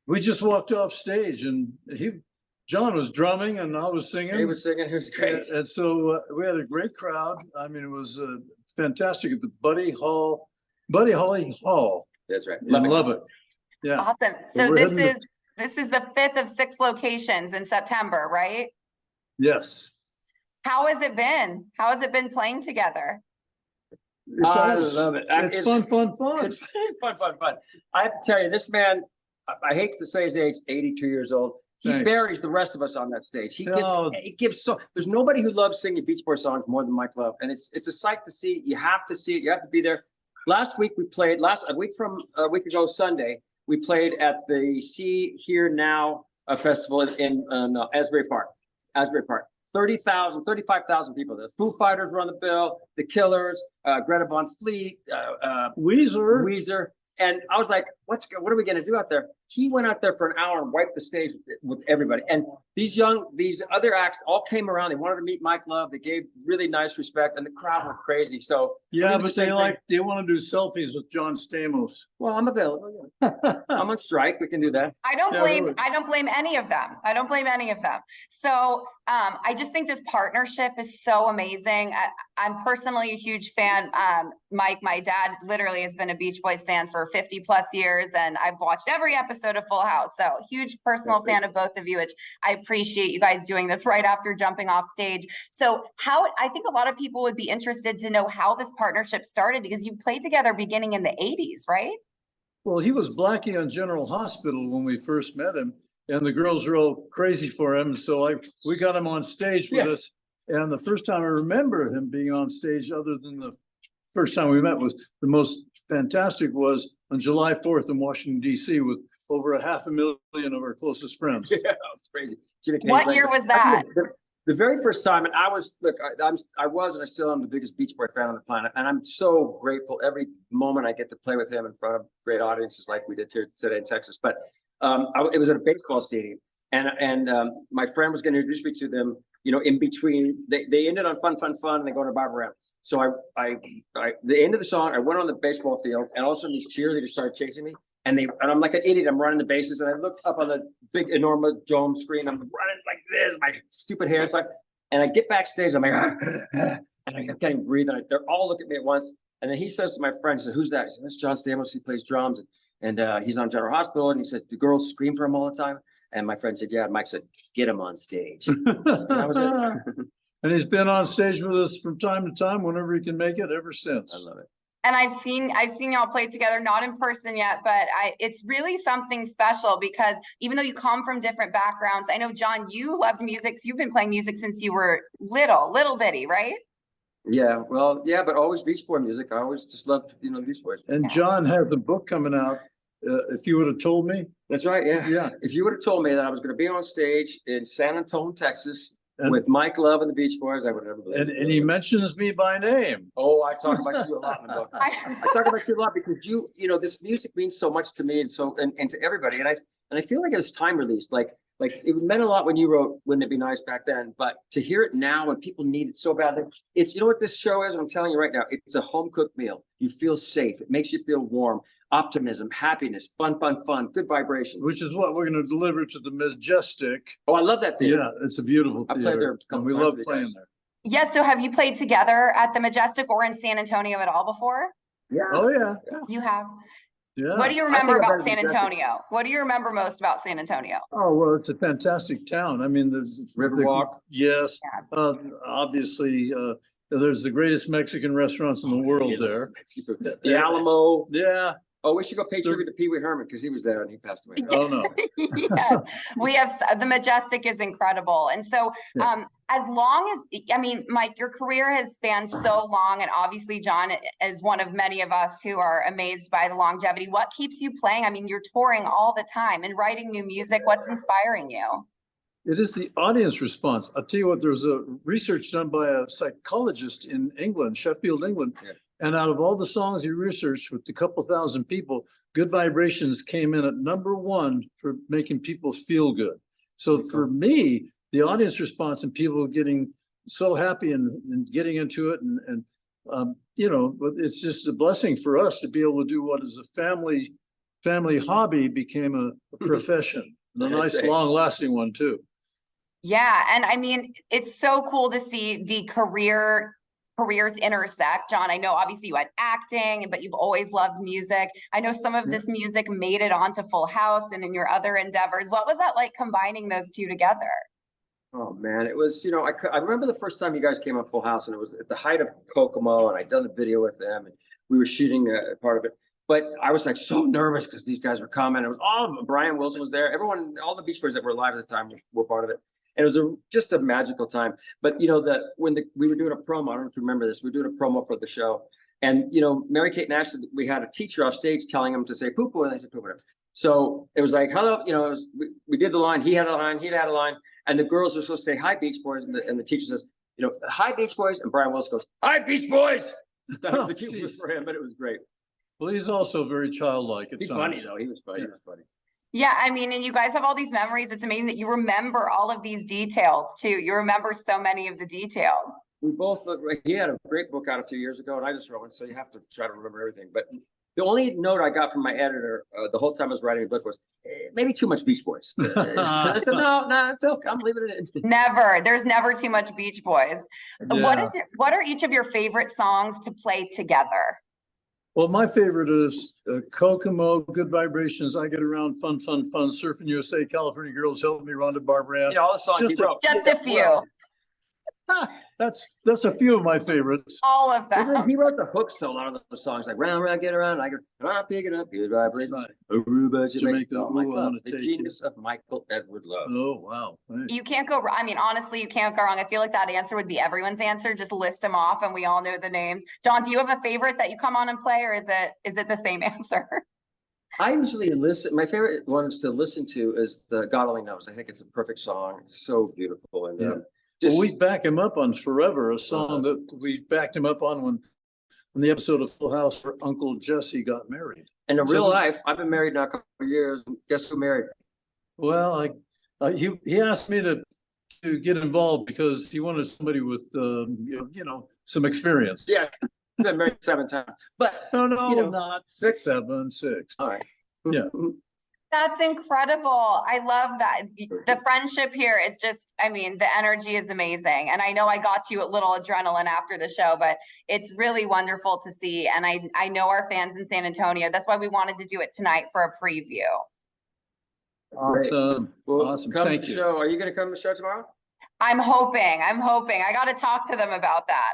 We just walked off stage, and John was drumming, and I was singing. He was singing. He was great. And so we had a great crowd. I mean, it was fantastic at the Buddy Holly Hall. That's right. In Lubbock. Yeah. Awesome. So this is the 5th of 6 locations in September, right? Yes. How has it been? How has it been playing together? I love it. It's fun. It's fun. I have to tell you, this man, I hate to say his age, 82 years old. He buries the rest of us on that stage. He gives so. There's nobody who loves singing Beach Boys songs more than Mike Love, and it's a sight to see. You have to see it. You have to be there. Last week we played. A week ago Sunday, we played at the See Here Now festival in Asbury Park. 35,000 people. The Foo Fighters were on the bill, the Killers, Greta Von Fleet, Weezer. And I was like, what are we going to do out there? He went out there for an hour and wiped the stage with everybody. And these other acts all came around. They wanted to meet Mike Love. They gave really nice respect, and the crowd went crazy. So yeah, but they want to do selfies with John Stamos. Well, I'm available. Yeah. I'm on strike. We can do that. I don't blame any of them. So I just think this partnership is so amazing. I'm personally a huge fan. Mike, my dad, literally has been a Beach Boys fan for 50 plus years, and I've watched every episode of Full House. So huge personal fan of both of you, which I appreciate you guys doing this right after jumping off stage. So I think a lot of people would be interested to know how this partnership started, because you played together beginning in the 80s, right? Well, he was Blackie on General Hospital when we first met him, and the girls were all crazy for him. So we got him on stage with us. And the first time I remember him being on stage, other than the first time we met, was the most fantastic was on July 4th in Washington, D.C. with over 500,000 of our closest friends. Yeah, it's crazy. What year was that? The very first time, and I was and I still am the biggest Beach Boy fan on the planet, and I'm so grateful every moment I get to play with him in front of great audiences like we did here today in Texas. But it was at a baseball stadium, and my friend was going to introduce me to them. You know, in between, they ended on fun, and they go to Barbara M. So the end of the song, I went on the baseball field, and all of a sudden these cheerleaders started chasing me. And I'm like an idiot. I'm running the bases, and I looked up on the big, enormous dome screen. I'm running like this, my stupid hair. And I get backstage. I'm like, and I can't even breathe. And they're all looking at me at once. And then he says to my friend, he said, "Who's that?" He said, "That's John Stamos. He plays drums, and he's on General Hospital." And he says, "The girls scream for him all the time." And my friend said, "Yeah." And Mike said, "Get him on stage." And that was it. And he's been on stage with us from time to time, whenever he can make it, ever since. I love it. And I've seen y'all play together, not in person yet, but it's really something special, because even though you come from different backgrounds, I know, John, you loved music. So you've been playing music since you were little bitty, right? Yeah, well, yeah, but always Beach Boy music. I always just loved, Beach Boys. And John had the book coming out. If you would have told me. That's right, yeah. Yeah. If you would have told me that I was going to be on stage in San Antonio, Texas, with Mike Love and the Beach Boys, I would never believe it. And he mentions me by name. Oh, I talk about you a lot in the book. I talk about you a lot because this music means so much to me and to everybody. And I feel like it was time released. Like it meant a lot when you wrote "Wouldn't It Be Nice" back then, but to hear it now when people need it so badly, it's, what this show is. I'm telling you right now, it's a home cooked meal. You feel safe. It makes you feel warm. Optimism, happiness, fun, good vibrations. Which is what we're going to deliver to the Majestic. Oh, I love that theater. Yeah, it's a beautiful theater. I played there. And we love playing there. Yeah. So have you played together at the Majestic or in San Antonio at all before? Yeah. Oh yeah. You have. Yeah. What do you remember about San Antonio? What do you remember most about San Antonio? Oh, well, it's a fantastic town. I mean, there's Riverwalk. Yes. Yeah. Obviously, there's the greatest Mexican restaurants in the world there. The Alamo. Yeah. Oh, we should go pay tribute to Pee Wee Herman because he was there and he passed away. Oh no. Yes, we have the Majestic is incredible, and so as long as Mike, your career has spanned so long, and obviously John is one of many of us who are amazed by the longevity. What keeps you playing? I mean, you're touring all the time and writing new music. What's inspiring you? It is the audience response. I'll tell you what. There's a research done by a psychologist in England, Sheffield, England. Yeah. And out of all the songs he researched with a couple thousand people, Good Vibrations came in at #1 for making people feel good. So for me, the audience response and people getting so happy and getting into it and it's just a blessing for us to be able to do what is a family family hobby became a profession, and a That's nice, right. long-lasting one too. Yeah, and I mean, it's so cool to see the careers intersect. John, I know obviously you had acting, but you've always loved music. I know some of this music made it onto Full House and in your other endeavors. What was that like combining those two together? Oh man, it was, I remember the first time you guys came on Full House, and it was at the height of Kokomo, and I'd done the video with them, and we were shooting part of it. But I was like so nervous because these guys were coming. It was Brian Wilson was there. Everyone, all the Beach Boys that were alive at the time were part of it. And it was just a magical time. But we were doing a promo, I don't know if you remember this, we were doing a promo for the show. And Mary Kate and Ashley, we had a teacher off stage telling them to say poo poo, and they said poo poo. So it was like, hello, we did the line, he had a line, he had a line, and the girls were supposed to say hi Beach Boys, and the teacher says, hi Beach Boys, and Brian Wilson goes, hi Beach Boys. That was the cutest for him, but it was great. Well, he's also very childlike at He's times. funny though, he was funny. Yeah, I mean, and you guys have all these memories. It's amazing that you remember all of these details too. You remember so many of the details. We both he had a great book out a few years ago, and I just wrote one, so you have to try to remember everything. But the only note I got from my editor the whole time I was writing the book was maybe too much Beach Boys. I said, no, it's okay. I'm leaving it in. Never. There's never too much Beach Boys. Yeah. What are each of your favorite songs to play together? Well, my favorite is Kokomo, Good Vibrations, I Get Around, Fun, Fun, Fun, Surfing USA, California Girls, Help Me, Rhonda Barbara. All the songs he wrote. Just a few. That's a few of my favorites. All of them. He wrote the hooks to a lot of those songs, like round, round, get around, I pick it up, good vibration. Aruba, Jamaica, Ooh, I wanna the take genius of Michael Edward Love. Oh, wow. Hey. You can't go wrong. I mean, honestly, you can't go wrong. I feel like that answer would be everyone's answer. Just list them off and we all know the names. John, do you have a favorite that you come on and play, or is it the same answer? I usually listen. My favorite ones to listen to is the God Only Knows. I think it's a perfect song. It's so beautiful. And Well, we back him up on Forever, a song that we backed him up on when the episode of Full House where Uncle Jesse got married. in real life, I've been married now a couple of years. Guess who married? Well, he asked me to get involved because he wanted somebody with some experience. Yeah, I've been married 7 times. But No, not 6. 7, 6. All right. Yeah. That's incredible. I love that. The friendship here is just, I mean, the energy is amazing. And I know I got you a little adrenaline after the show, but it's really wonderful to see. And I know our fans in San Antonio, that's why we wanted to do it tonight for a preview. Awesome. Well, Awesome. come to Thank the you. show. Are you going to come to the show tomorrow? I'm hoping. I got to talk to them about that.